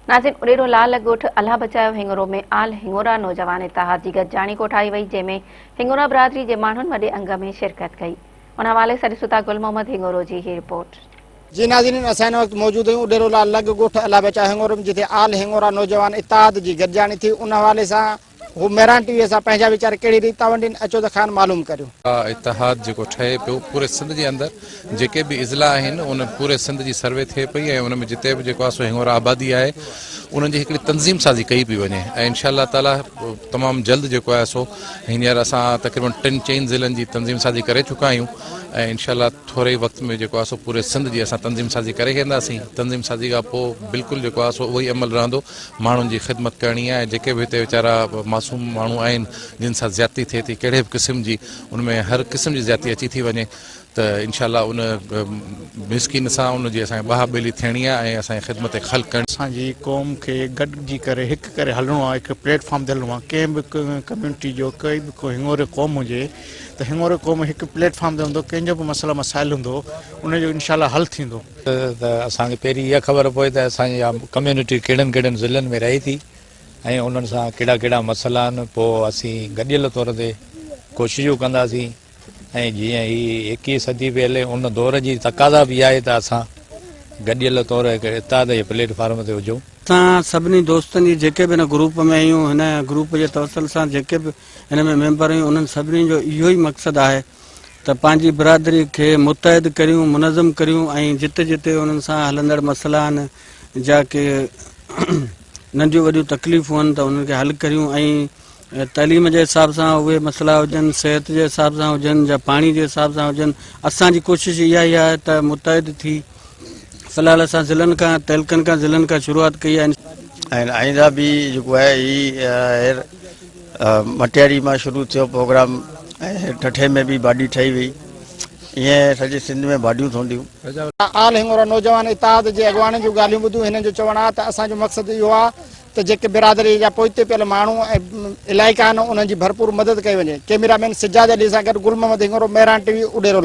नाज़िन उडेरो लाल ॻोठ अल्लाह बचायो हिंगोरो में आल हिंगोरा नौजवान इतिहाद जी गॾिजाणी कोठाई वई, जंहिंमें हिंगोरा बिरादरी जे माण्हुनि वॾे अंग में शिरकत कई। उन हवाले सां ॾिसूं था गुल मोहम्मद हिंगोरो जी ही रिपोर्ट। जी नाज़रीन, असां हिन वक़्तु मौजूद आहियूं उडेरो लाल ॻोठ अल्लाह बचायो हिंगोरो में, जिथे आल हिंगोरा नौजवान इतिहाद जी गॾिजाणी थी। उन हवाले सां हू मेहरान टीवीअ सां पंहिंजा वीचार कहिड़ी रीति था वंडनि, अचो त ख़ान मालूम करियो। इतिहाद जो ठहे पियो पूरे सिंध के अंदर जेके भी इज़ला आहिनि उन पूरे सिंध की सर्वे थे पई ऐं उन में जिते भी जेको आहे सो हिंगोरा आबादी आहे उन्हनि जी हिकिड़ी तंज़ीम साज़ी कई पई वञे ऐं इंशाअल्लाह ताला तमामु जल्द जेको आहे सो हींअर असां तक़रीबन 4 ज़िलनि जी तंज़ीम साज़ी करे चुका आहियूं ऐं इंशाअल्लाह थोरे वक़्त में जेको आहे सो पूरे सिंध जी असां तंज़ीम साज़ी करे वेंदासीं। तंज़ीम साज़ी खां पोइ बिल्कुलु जेको आहे सो उहो ई अमल रहंदो, माण्हुनि जी ख़िदमत करणी आहे। जेके भी हिते वीचारा मासूम माण्हू आहिनि जिन सां ज़्यादती थिए थी कहिड़े बि क़िस्म जी, उनमें हर क़िस्म जी ज़्यादती अची थी वञे त इंशाअल्लाह उन मिस्किन सां उनजी असांखे बाह ॿेली थियणी आहे ऐं असांजी ख़िदमत ख़ल्क़ करणी। असांजी क़ौम खे गॾिजी करे हिकु करे हलणो आहे, हिकु प्लेटफॉर्म दिलणो आहे। कंहिं बि कम्यूनिटी जो कोई बि हिंगोरे क़ौम हुजे त हिंगोरे क़ौम हिकु प्लेटफॉर्म ते हूंदो, कंहिंजो बि मसइलो मसाइल हूंदो उनजो इंशाअल्लाह हल थींदो। त असांखे पहिरीं इहा ख़बर पए त असांजी कम्यूनिटी कहिड़नि कहिड़नि ज़िलनि में रहे थी ऐं उन्हनि सां कहिड़ा कहिड़ा मसइला आहिनि, पोइ असीं गॾियल तौर ते कोशिशूं कंदासीं ऐं जीअं ही 21 सदी बि हले उन दौर जी तक़ाज़ा बि आहे त असां गॾियल तौर हिकु इतिहाद जे प्लेटफॉर्म ते हुजूं। असां सभिनी दोस्तनि जी जेके बि हिन ग्रुप में आहियूं, हिन ग्रुप जे तवसल सां जेके बि हिन में मेंबर आहियूं, उन्हनि सभिनी जो इहो ई मक़सदु आहे त पंहिंजी बिरादरी खे मुतहद करियूं, मुनज़म करियूं ऐं जिते जिते उन्हनि सां हलंदड़ मसइला आहिनि जा के नंढियूं वॾियूं तकलीफ़ूं आहिनि त उन्हनि खे हल करियूं ऐं तइलीम जे हिसाब सां उहे मसइला हुजनि, सिहत जे हिसाब सां हुजनि या पाणी जे हिसाब सां हुजनि। असांजी कोशिशि इहा ई आहे त मुतहद थी फ़िलहाल असां ज़िलनि खां तहलकनि खां ज़िलनि खां शुरूआत कई आहे ऐं आईंदा बि जेको आहे ही मटियारी मां शुरू थियो प्रोग्राम ऐं ठठे में बि बाडी ठही वई, ईअं सॼे सिंध में बाडियूं ठहंदियूं। आल हिंगोरा नौजवान इतिहाद जे अॻवान जूं ॻाल्हियूं ॿुधियूं। हिननि जो चवणु आहे त असांजो मक़सदु इहो आहे त जेके बिरादरी जा पोइते पियल माण्हू ऐं इलाइक़ा आहिनि उन्हनि जी भरपूर मदद कई वञे। कैमरामैन सिजाद अली सां गॾु गुल मोहम्मद हिंगोरो, मेहरान टीवी, उडेरो।